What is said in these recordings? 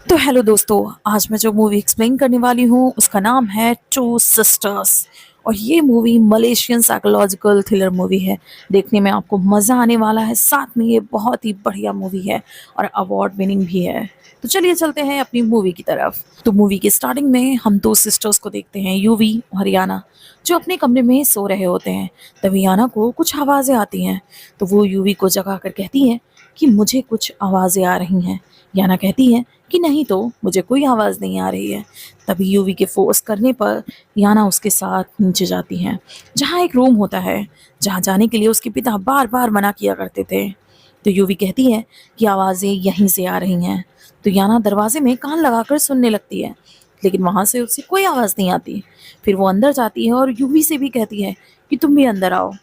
तो हेलो दोस्तों, आज मैं जो मूवी एक्सप्लेन करने वाली हूँ उसका नाम है टू सिस्टर्स। और ये movie Malaysian psychological thriller movie है। देखने में आपको मज़ा आने वाला है, साथ में ये बहुत ही बढ़िया मूवी है और अवार्ड विनिंग भी है। तो चलिए चलते हैं अपनी मूवी की तरफ। तो मूवी के स्टार्टिंग में हम दो सिस्टर्स को देखते हैं, यूवी और याना, जो अपने कमरे में सो रहे होते हैं। तभी याना को कुछ आवाज़ें आती हैं, तो वो यूवी को जगा कर कहती है कि मुझे कुछ आवाज़ें आ रही हैं। याना कहती है कि नहीं तो मुझे कोई आवाज़ नहीं आ रही है। तभी यूवी के फोर्स करने पर याना उसके साथ नीचे जाती हैं, जहाँ एक रूम होता है, जहाँ जाने के लिए उसके पिता बार बार मना किया करते थे। तो यूवी कहती है कि आवाज़ें यहीं से आ रही हैं। तो याना दरवाजे में कान लगाकर सुनने लगती है, लेकिन वहाँ से उसे कोई आवाज़ नहीं आती। फिर वो अंदर जाती है और यूवी से भी कहती है कि तुम भी अंदर आओ।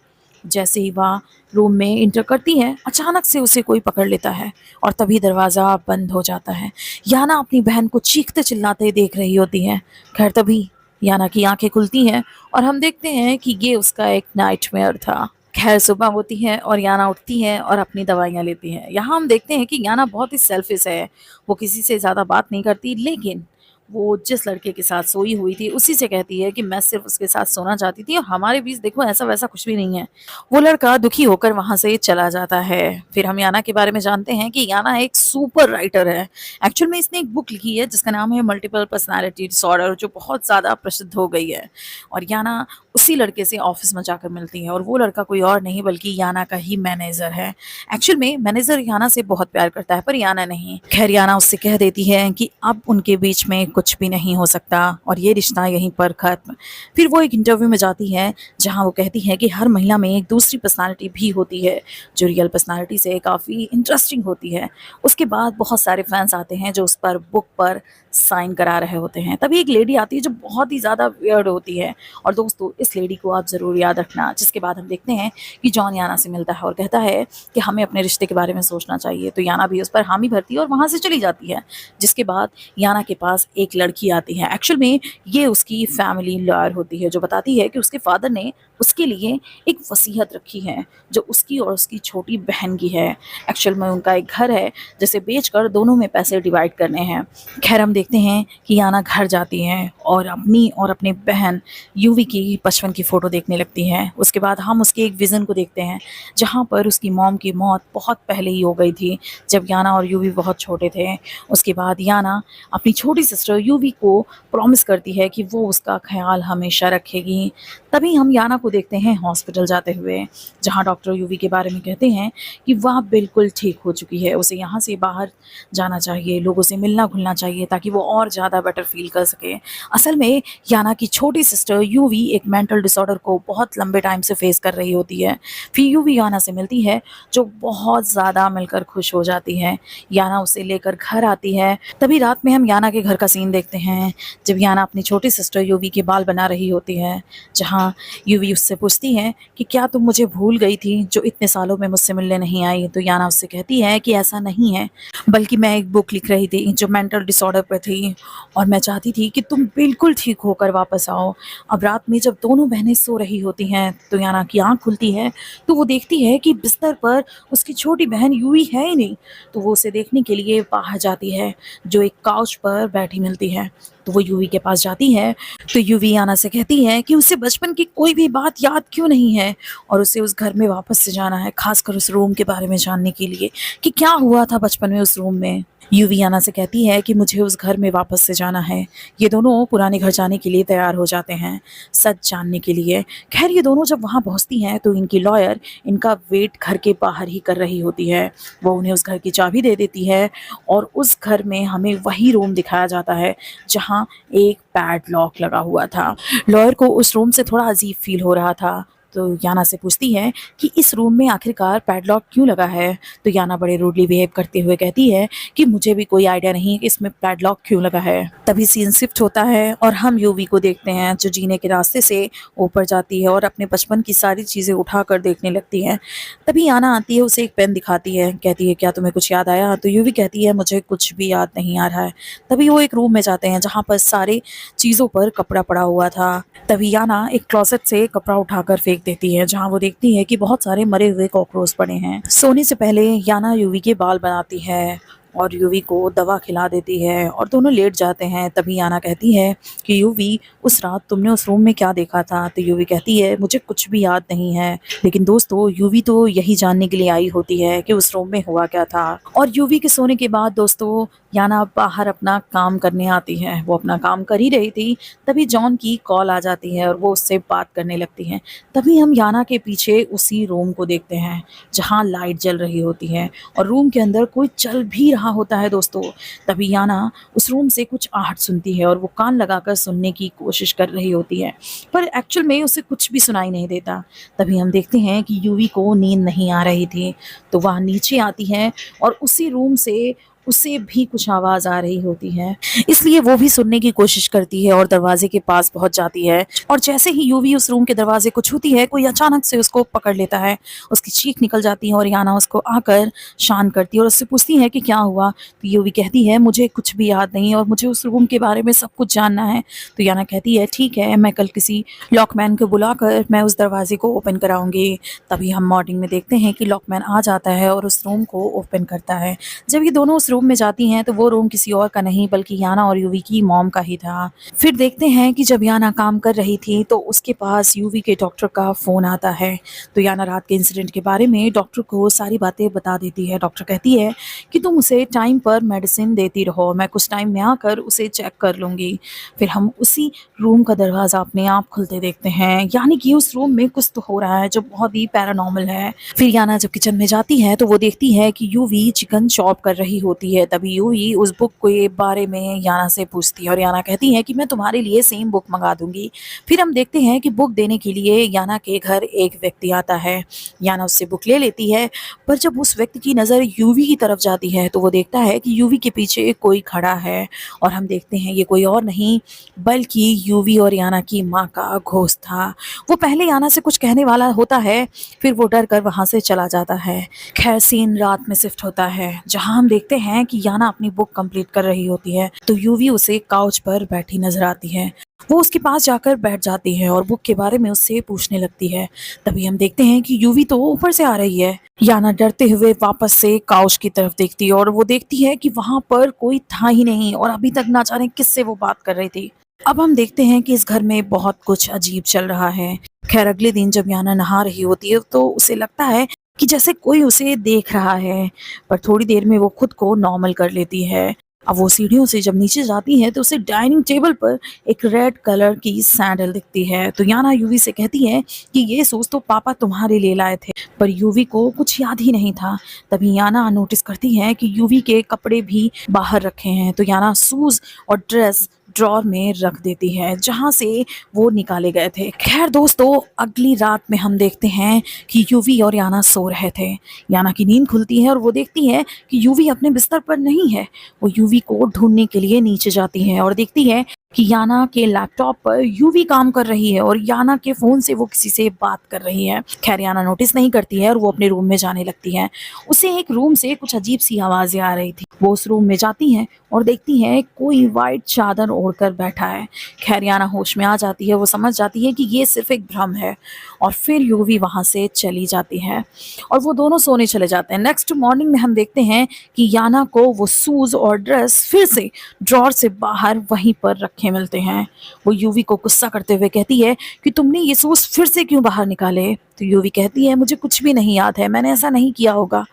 जैसे ही वह रूम में इंटर करती है, अचानक से उसे कोई पकड़ लेता है और तभी दरवाज़ा बंद हो जाता है। याना अपनी बहन को चीखते चिल्लाते देख रही होती है। खैर तभी याना की आंखें खुलती हैं और हम देखते हैं कि ये उसका एक नाइटमेयर था। खैर सुबह होती है और याना उठती है और अपनी दवाइयाँ लेती है। यहाँ हम देखते हैं कि याना बहुत ही सेल्फिश है। वो किसी से ज़्यादा बात नहीं करती, लेकिन वो जिस लड़के के साथ सोई हुई थी उसी से कहती है कि मैं सिर्फ उसके साथ सोना चाहती थी और हमारे बीच देखो ऐसा वैसा कुछ भी नहीं है। वो लड़का दुखी होकर वहां से चला जाता है। फिर हम याना के बारे में जानते हैं कि याना एक सुपर राइटर है। एक्चुअल में इसने एक बुक लिखी है जिसका नाम है मल्टीपल पर्सनालिटी डिसऑर्डर, जो बहुत ज़्यादा प्रसिद्ध हो गई है। और याना उसी लड़के से ऑफिस में जाकर मिलती है और वो लड़का कोई और नहीं बल्कि याना का ही मैनेजर है। एक्चुअल में मैनेजर याना से बहुत प्यार करता है पर याना नहीं। खैर याना उससे कह देती है कि अब उनके बीच में कुछ भी नहीं हो सकता और ये रिश्ता यहीं पर खत्म। फिर वो एक इंटरव्यू में जाती है जहाँ वो कहती है कि हर महिला में एक दूसरी पर्सनालिटी भी होती है, जो रियल पर्सनालिटी से काफ़ी इंटरेस्टिंग होती है। उसके बाद बहुत सारे फैंस आते हैं जो उस पर बुक पर साइन करा रहे होते हैं। तभी एक लेडी आती है जो बहुत ही ज़्यादा वियर्ड होती है, और दोस्तों इस लेडी को आप ज़रूर याद रखना। जिसके बाद हम देखते हैं कि जॉन याना से मिलता है और कहता है कि हमें अपने रिश्ते के बारे में सोचना चाहिए। तो याना भी उस पर हामी भरती है और वहाँ से चली जाती है। जिसके बाद याना के पास एक लड़की आती है। एक्चुअल में ये उसकी फैमिली लॉयर होती है, जो बताती है कि उसके फादर ने उसके लिए एक वसीयत रखी है जो उसकी और उसकी छोटी बहन की है। एक्चुअल में उनका एक घर है जिसे बेचकर दोनों में पैसे डिवाइड करने हैं। खैर हम देखते हैं कि याना घर जाती है और अपनी और अपने बहन यूवी की बचपन की फ़ोटो देखने लगती है। उसके बाद हम उसके एक विज़न को देखते हैं जहाँ पर उसकी मॉम की मौत बहुत पहले ही हो गई थी, जब याना और यूवी बहुत छोटे थे। उसके बाद याना अपनी छोटी सिस्टर यूवी को प्रॉमिस करती है कि वो उसका ख्याल हमेशा रखेगी। तभी हम याना को देखते हैं हॉस्पिटल जाते हुए, जहाँ डॉक्टर यूवी के बारे में कहते हैं कि वह बिल्कुल ठीक हो चुकी है, उसे यहाँ से बाहर जाना चाहिए, लोगों से मिलना घुलना चाहिए ताकि वो और ज़्यादा बेटर फील कर सके। असल में याना की छोटी सिस्टर यूवी एक मेंटल डिसऑर्डर को बहुत लंबे टाइम से फेस कर रही होती है। फिर यूवी याना से मिलती है, जो बहुत ज़्यादा मिलकर खुश हो जाती है। याना उसे लेकर घर आती है। तभी रात में हम याना के घर का सीन देखते हैं, जब याना अपनी छोटी सिस्टर यूवी के बाल बना रही होती है, जहाँ यूवी उससे पूछती है कि क्या तुम मुझे भूल गई थी जो इतने सालों में मुझसे मिलने नहीं आई। तो याना उससे कहती है कि ऐसा नहीं है, बल्कि मैं एक बुक लिख रही थी जो मेंटल डिसऑर्डर पर थी और मैं चाहती थी कि तुम बिल्कुल ठीक होकर वापस आओ। अब रात में जब दोनों बहनें सो रही होती हैं तो याना की आंख खुलती है, तो वो देखती है कि बिस्तर पर उसकी छोटी बहन यूवी है ही नहीं। तो वो उसे देखने के लिए बाहर जाती है, जो एक काउच पर बैठी मिलती है। तो वो यूवी के पास जाती है, तो यूवी याना से कहती है कि उसे बचपन की कोई भी बात याद क्यों नहीं है और उसे उस घर में वापस से जाना है, खासकर उस रूम के बारे में जानने के लिए कि क्या हुआ था बचपन में उस रूम में। यूवी याना से कहती है कि मुझे उस घर में वापस से जाना है। ये दोनों पुराने घर जाने के लिए तैयार हो जाते हैं, सच जानने के लिए। खैर ये दोनों जब वहाँ पहुँचती हैं तो इनकी लॉयर इनका वेट घर के बाहर ही कर रही होती है। वो उन्हें उस घर की चाबी दे देती है और उस घर में हमें वही रूम दिखाया जाता है जहाँ एक पैडलॉक लगा हुआ था। लॉयर को उस रूम से थोड़ा अजीब फील हो रहा था, तो याना से पूछती है कि इस रूम में आखिरकार पैडलॉक क्यों लगा है। तो याना बड़े रूडली बिहेव करते हुए कहती है कि मुझे भी कोई आइडिया नहीं कि इसमें पैडलॉक क्यों लगा है। तभी सीन शिफ्ट होता है और हम यूवी को देखते हैं, जो जीने के रास्ते से ऊपर जाती है और अपने बचपन की सारी चीज़ें उठा कर देखने लगती है। तभी याना आती है, उसे एक पेन दिखाती है, कहती है क्या तुम्हें कुछ याद आया। तो यूवी कहती है मुझे कुछ भी याद नहीं आ रहा है। तभी वो एक रूम में जाते हैं जहाँ पर सारे चीज़ों पर कपड़ा पड़ा हुआ था। तभी याना एक क्लोसेट से कपड़ा उठाकर फेंक देती है, जहाँ वो देखती है कि बहुत सारे मरे हुए कॉकरोच पड़े हैं। सोने से पहले याना यूवी के बाल बनाती है और यूवी को दवा खिला देती है और दोनों लेट जाते हैं। तभी याना कहती है कि यूवी, उस रात तुमने उस रूम में क्या देखा था? तो यूवी कहती है मुझे कुछ भी याद नहीं है। लेकिन दोस्तों, यूवी तो यही जानने के लिए आई होती है कि उस रूम में हुआ क्या था। और यूवी के सोने के बाद दोस्तों, याना बाहर अपना काम करने आती है। वो अपना काम कर ही रही थी, तभी जॉन की कॉल आ जाती है और वो उससे बात करने लगती है। तभी हम याना के पीछे उसी रूम को देखते हैं जहाँ लाइट जल रही होती है और रूम के अंदर कोई चल भी रहा होता है दोस्तों। तभी याना उस रूम से कुछ आहट सुनती है और वो कान लगाकर सुनने की कोशिश कर रही होती है, पर एक्चुअल में उसे कुछ भी सुनाई नहीं देता। तभी हम देखते हैं कि यूवी को नींद नहीं आ रही थी, तो वह नीचे आती है और उसी रूम से उसे भी कुछ आवाज आ रही होती है, इसलिए वो भी सुनने की कोशिश करती है और दरवाजे के पास पहुंच जाती है। और जैसे ही यूवी उस रूम के दरवाजे को छूती है, कोई अचानक से उसको पकड़ लेता है। उसकी चीख निकल जाती है और याना उसको आकर शांत करती है और उससे पूछती है कि क्या हुआ। तो यूवी कहती है मुझे कुछ भी याद नहीं और मुझे उस रूम के बारे में सब कुछ जानना है। तो याना कहती है ठीक है, मैं कल किसी लॉकमैन को बुलाकर मैं उस दरवाजे को ओपन कराऊंगी। तभी हम मॉर्निंग में देखते हैं कि लॉकमैन आ जाता है और उस रूम को ओपन करता है। जब ये दोनों उस रूम में जाती हैं तो वो रूम किसी और का नहीं बल्कि याना और यूवी की मॉम का ही था। फिर देखते हैं कि जब याना काम कर रही थी तो उसके पास यूवी के डॉक्टर का फोन आता है। तो याना रात के इंसिडेंट के बारे में डॉक्टर को सारी बातें बता देती है। डॉक्टर कहती है कि तुम उसे टाइम पर मेडिसिन देती रहो, मैं कुछ टाइम में आकर उसे चेक कर लूंगी। फिर हम उसी रूम का दरवाजा अपने आप खुलते देखते हैं, यानी कि उस रूम में कुछ तो हो रहा है जो बहुत ही पैरानॉर्मल है। फिर याना जब किचन में जाती है तो वो देखती है कि यूवी चिकन चॉप कर रही होती है। तभी यूवी उस बुक के बारे में याना से पूछती है और याना कहती है कि मैं तुम्हारे लिए सेम बुक मंगा दूंगी। फिर हम देखते हैं कि बुक देने के लिए याना के घर एक व्यक्ति आता है। याना उससे बुक ले लेती है, पर जब उस व्यक्ति की नज़र यूवी की तरफ जाती है तो वो देखता है कि यूवी के पीछे कोई खड़ा है और हम देखते हैं ये कोई और नहीं बल्कि यूवी और याना की माँ का घोस्ट था। वो पहले याना से कुछ कहने वाला होता है, फिर वो डर कर वहाँ से चला जाता है। खैर सीन रात में शिफ्ट होता है जहाँ हम देखते हैं कि याना अपनी बुक कंप्लीट कर रही होती है तो यूवी उसे काउच पर बैठी नजर आती है। वो उसके पास जाकर बैठ जाती है और बुक के बारे में उससे पूछने लगती है। तभी हम देखते हैं कि यूवी तो ऊपर से आ रही है। याना डरते हुए वापस से काउच की तरफ देखती है और वो देखती है कि वहां पर कोई था ही नहीं और अभी तक ना जाने किससे वो बात कर रही थी। अब हम देखते हैं कि इस घर में बहुत कुछ अजीब चल रहा है। खैर अगले दिन जब याना नहा रही होती है तो उसे लगता है कि जैसे कोई उसे देख रहा है, पर थोड़ी देर में वो खुद को नॉर्मल कर लेती है। अब वो सीढ़ियों से जब नीचे जाती है तो उसे डाइनिंग टेबल पर एक रेड कलर की सैंडल दिखती है। तो याना यूवी से कहती है कि ये शूज तो पापा तुम्हारे लिए लाए थे, पर यूवी को कुछ याद ही नहीं था। तभी याना नोटिस करती है कि यूवी के कपड़े भी बाहर रखे हैं। तो याना शूज और ड्रेस ड्रॉर में रख देती है जहां से वो निकाले गए थे। खैर दोस्तों, अगली रात में हम देखते हैं कि यूवी और याना सो रहे थे। याना की नींद खुलती है और वो देखती है कि यूवी अपने बिस्तर पर नहीं है। वो यूवी को ढूंढने के लिए नीचे जाती है और देखती है कि याना के लैपटॉप पर यूवी काम कर रही है और याना के फोन से वो किसी से बात कर रही है। खैर याना नोटिस नहीं करती है और वो अपने रूम में जाने लगती है। उसे एक रूम से कुछ अजीब सी आवाजें आ रही थी। वो उस रूम में जाती है और देखती है कोई वाइट चादर ओढ़कर बैठा है। खैर याना होश में आ जाती है, वो समझ जाती है कि ये सिर्फ एक भ्रम है और फिर यूवी वहां से चली जाती है और वो दोनों सोने चले जाते हैं। नेक्स्ट मॉर्निंग में हम देखते हैं कि याना को वो शूज और ड्रेस फिर से ड्रॉर से बाहर वहीं पर रखे मिलते हैं। वो यूवी को गुस्सा करते हुए कहती है कि तुमने ये शूज फिर से क्यों बाहर निकाले। तो यूवी कहती है मुझे कुछ भी नहीं याद है, मैंने ऐसा नहीं किया होगा।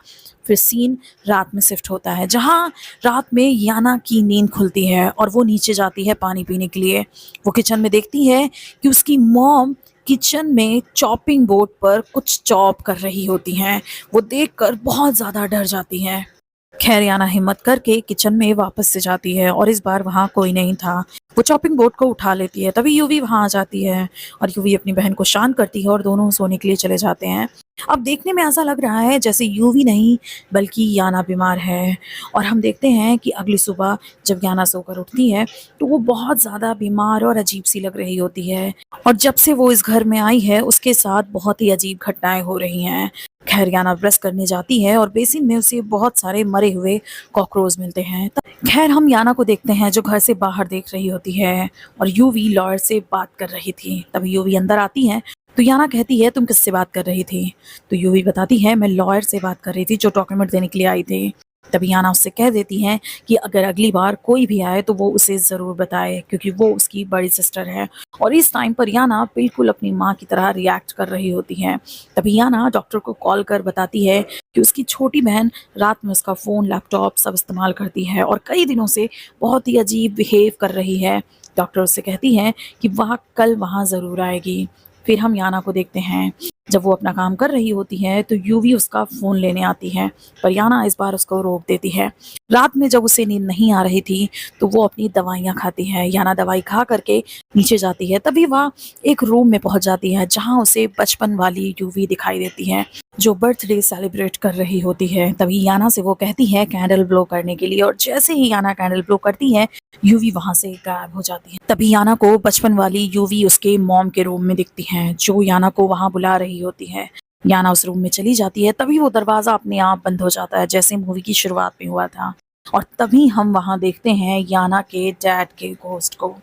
फिर सीन रात में शिफ्ट होता है जहाँ रात में याना की नींद खुलती है और वो नीचे जाती है पानी पीने के लिए। वो किचन में देखती है कि उसकी मॉम किचन में चॉपिंग बोर्ड पर कुछ चॉप कर रही होती हैं। वो देखकर बहुत ज़्यादा डर जाती है। खैर याना हिम्मत करके किचन में वापस से जाती है और इस बार वहाँ कोई नहीं था। वो चॉपिंग बोर्ड को उठा लेती है। तभी यूवी वहाँ आ जाती है और यूवी अपनी बहन को शांत करती है और दोनों सोने के लिए चले जाते हैं। अब देखने में ऐसा लग रहा है जैसे यूवी नहीं बल्कि याना बीमार है और हम देखते हैं कि अगली सुबह जब याना सोकर उठती है तो वो बहुत ज़्यादा बीमार और अजीब सी लग रही होती है और जब से वो इस घर में आई है उसके साथ बहुत ही अजीब घटनाएं हो रही हैं। खैर याना ब्रश करने जाती है और बेसिन में उसे बहुत सारे मरे हुए कॉकरोच मिलते हैं। खैर हम याना को देखते हैं जो घर से बाहर देख रही होती है और यूवी लॉयर से बात कर रही थी। तभी यूवी अंदर आती है तो याना कहती है तुम किससे बात कर रही थी। तो यूवी बताती है मैं लॉयर से बात कर रही थी जो डॉक्यूमेंट देने के लिए आई थी। तभी याना उससे कह देती हैं कि अगर अगली बार कोई भी आए तो वो उसे ज़रूर बताए, क्योंकि वो उसकी बड़ी सिस्टर है। और इस टाइम पर याना बिल्कुल अपनी माँ की तरह रिएक्ट कर रही होती है। तभी याना डॉक्टर को कॉल कर बताती है कि उसकी छोटी बहन रात में उसका फ़ोन, लैपटॉप सब इस्तेमाल करती है और कई दिनों से बहुत ही अजीब बिहेव कर रही है। डॉक्टर उससे कहती हैं कि वह कल वहाँ ज़रूर आएगी। फिर हम याना को देखते हैं, जब वो अपना काम कर रही होती है तो यूवी उसका फ़ोन लेने आती है, पर याना इस बार उसको रोक देती है। रात में जब उसे नींद नहीं आ रही थी तो वो अपनी दवाइयाँ खाती है। याना दवाई खा करके नीचे जाती है, तभी वह एक रूम में पहुंच जाती है जहां उसे बचपन वाली यूवी दिखाई देती है जो बर्थडे सेलिब्रेट कर रही होती है। तभी याना से वो कहती है कैंडल ब्लो करने के लिए, और जैसे ही याना कैंडल ब्लो करती है यूवी वहां से गायब हो जाती है। तभी याना को बचपन वाली यूवी उसके मॉम के रूम में दिखती है जो याना को वहां बुला रही होती है। याना उस रूम में चली जाती है, तभी वो दरवाजा अपने आप बंद हो जाता है जैसे मूवी की शुरुआत में हुआ था। और तभी हम वहां देखते हैं याना के डैड के घोस्ट को,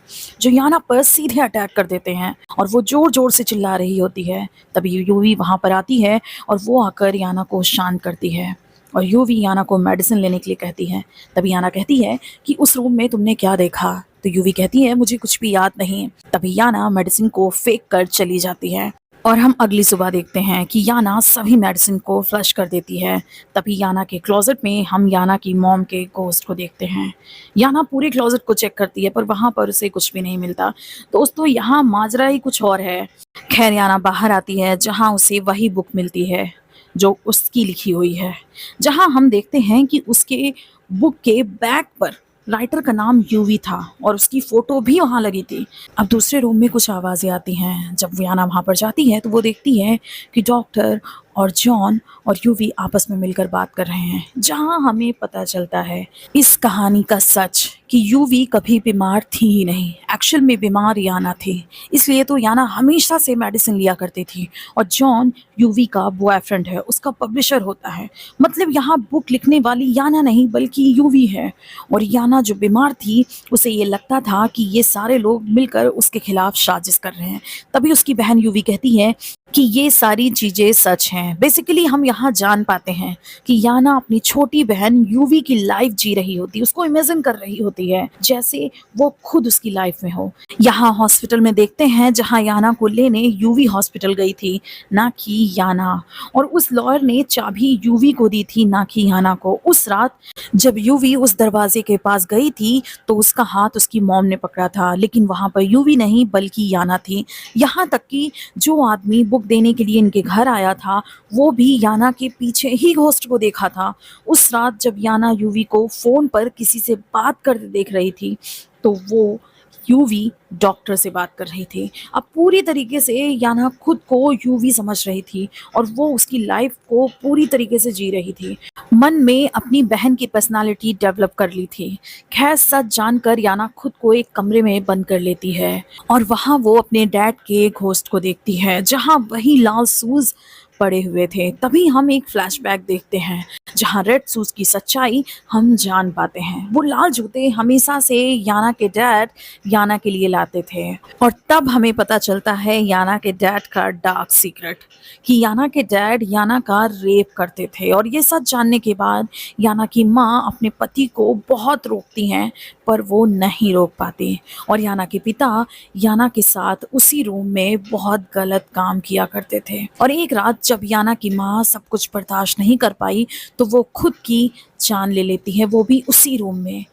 जो याना पर सीधे अटैक कर देते हैं और वो जोर जोर से चिल्ला रही होती है। तभी यूवी वहां पर आती है और वो आकर याना को शांत करती है और यूवी याना को मेडिसिन लेने के लिए कहती है। तभी याना कहती है कि उस रूम में तुमने क्या देखा? तो यूवी कहती है मुझे कुछ भी याद नहीं। तभी याना मेडिसिन को फेंक कर चली जाती है और हम अगली सुबह देखते हैं कि याना सभी मेडिसिन को फ्लश कर देती है। तभी याना के क्लोजेट में हम याना की मॉम के घोस्ट को देखते हैं। याना पूरे क्लोजेट को चेक करती है पर वहां पर उसे कुछ भी नहीं मिलता। दोस्तों यहाँ माजरा ही कुछ और है। खैर याना बाहर आती है जहां उसे वही बुक मिलती है जो उसकी लिखी हुई है, जहां हम देखते हैं कि उसके बुक के बैक पर राइटर का नाम यूवी था और उसकी फोटो भी वहां लगी थी। अब दूसरे रूम में कुछ आवाजें आती हैं। जब याना वहां पर जाती है तो वो देखती है कि डॉक्टर और जॉन और यूवी आपस में मिलकर बात कर रहे हैं, जहां हमें पता चलता है इस कहानी का सच कि यूवी कभी बीमार थी ही नहीं, एक्चुअल में बीमार याना थी। इसलिए तो याना हमेशा से मेडिसिन लिया करती थी और जॉन यूवी का बॉयफ्रेंड है, उसका पब्लिशर होता है। मतलब यहाँ बुक लिखने वाली याना नहीं बल्कि यूवी है। और याना जो बीमार थी उसे ये लगता था कि ये सारे लोग मिलकर उसके खिलाफ साजिश कर रहे हैं। तभी उसकी बहन यूवी कहती है कि ये सारी चीजें सच हैं। बेसिकली हम यहाँ जान पाते हैं कि याना अपनी छोटी बहन यूवी की लाइफ जी रही होती है, उसको इमेजिन कर रही होती है जैसे वो खुद उसकी लाइफ में हो। यहाँ हॉस्पिटल में देखते हैं जहाँ याना को लेने यूवी हॉस्पिटल गई थी, ना कि याना। और उस लॉयर ने चाबी यूवी को दी थी, ना कि याना को। उस रात जब यूवी उस दरवाजे के पास गई थी तो उसका हाथ उसकी मॉम ने पकड़ा था, लेकिन वहां पर यूवी नहीं बल्कि याना थी। यहाँ तक कि जो आदमी बुक देने के लिए इनके घर आया था वो भी याना के पीछे ही घोस्ट को देखा था। उस रात जब याना यूवी को फोन पर किसी से बात करते देख रही थी तो वो यूवी डॉक्टर से बात कर रही थी। अब पूरी तरीके से याना खुद को यूवी समझ रही थी और वो उसकी लाइफ को पूरी तरीके से जी रही थी। मन में अपनी बहन की पर्सनालिटी डेवलप कर ली थी। खैर सच जानकर याना खुद को एक कमरे में बंद कर लेती है और वहां वो अपने डैड के घोस्ट को देखती है जहां वही लाल शूज पड़े हुए थे। तभी हम एक फ्लैशबैक देखते हैं जहां रेड शूज की सच्चाई हम जान पाते हैं। वो लाल जूते हमेशा से याना के डैड याना के लिए लाते थे और तब हमें पता चलता है याना के डैड का डार्क सीक्रेट कि याना के डैड याना का रेप करते थे। और ये सच जानने के बाद याना की माँ अपने पति को बहुत रोकती हैं पर वो नहीं रोक पाती और याना के पिता याना के साथ उसी रूम में बहुत गलत काम किया करते थे। और एक रात जब याना की माँ सब कुछ बर्दाश्त नहीं कर पाई तो वो खुद की जान ले लेती है, वो भी उसी रूम में।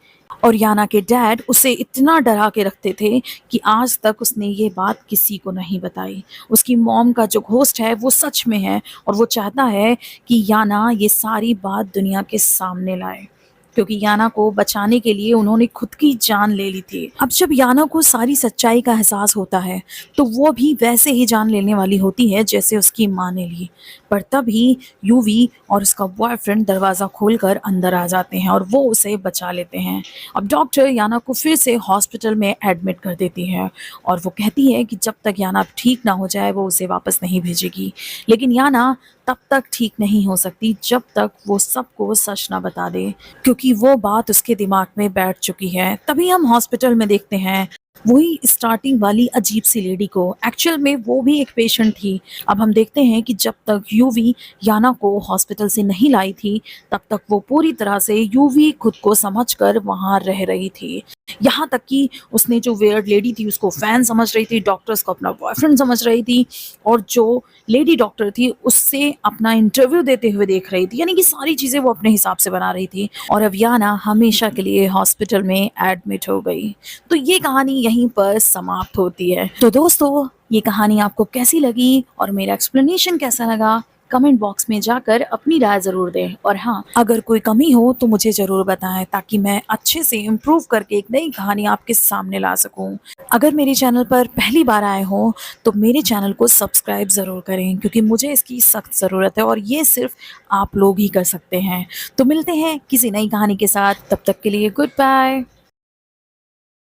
और याना के डैड उसे इतना डरा के रखते थे कि आज तक उसने ये बात किसी को नहीं बताई। उसकी मॉम का जो घोस्ट है वो सच में है और वो चाहता है कि याना ये सारी बात दुनिया के सामने लाए, क्योंकि याना को बचाने के लिए उन्होंने खुद की जान ले ली थी। अब जब याना को सारी सच्चाई का एहसास होता है तो वो भी वैसे ही जान लेने वाली होती है जैसे उसकी माँ ने ली। पर तभी यूवी और उसका बॉयफ्रेंड दरवाज़ा खोलकर अंदर आ जाते हैं और वो उसे बचा लेते हैं। अब डॉक्टर याना को फिर से हॉस्पिटल में एडमिट कर देती है और वो कहती है कि जब तक याना ठीक ना हो जाए वो उसे वापस नहीं भेजेगी। लेकिन याना तब तक ठीक नहीं हो सकती जब तक वो सबको सच ना बता दे, क्योंकि वो बात उसके दिमाग में बैठ चुकी है। तभी हम हॉस्पिटल में देखते हैं वही स्टार्टिंग वाली अजीब सी लेडी को, एक्चुअल में वो भी एक पेशेंट थी। अब हम देखते हैं कि जब तक यूवी याना को हॉस्पिटल से नहीं लाई थी, तब तक वो पूरी तरह से यूवी खुद को समझकर वहाँ रह रही थी। यहाँ तक कि उसने जो वियर्ड लेडी थी उसको फैन समझ रही थी, डॉक्टर्स को अपना बॉयफ्रेंड समझ रही थी, और जो लेडी डॉक्टर थी उससे अपना इंटरव्यू देते हुए देख रही थी। यानी कि सारी चीज़ें वो अपने हिसाब से बना रही थी, और अब याना हमेशा के लिए हॉस्पिटल में एडमिट हो गई। तो ये कहानी यहीं पर समाप्त होती है। तो दोस्तों, ये कहानी आपको कैसी लगी और मेरा एक्सप्लेनेशन कैसा लगा, कमेंट बॉक्स में जाकर अपनी राय ज़रूर दें। और हाँ, अगर कोई कमी हो तो मुझे ज़रूर बताएं, ताकि मैं अच्छे से इम्प्रूव करके एक नई कहानी आपके सामने ला सकूं। अगर मेरे चैनल पर पहली बार आए हो तो मेरे चैनल को सब्सक्राइब ज़रूर करें, क्योंकि मुझे इसकी सख्त ज़रूरत है और ये सिर्फ आप लोग ही कर सकते हैं। तो मिलते हैं किसी नई कहानी के साथ, तब तक के लिए गुड बाय।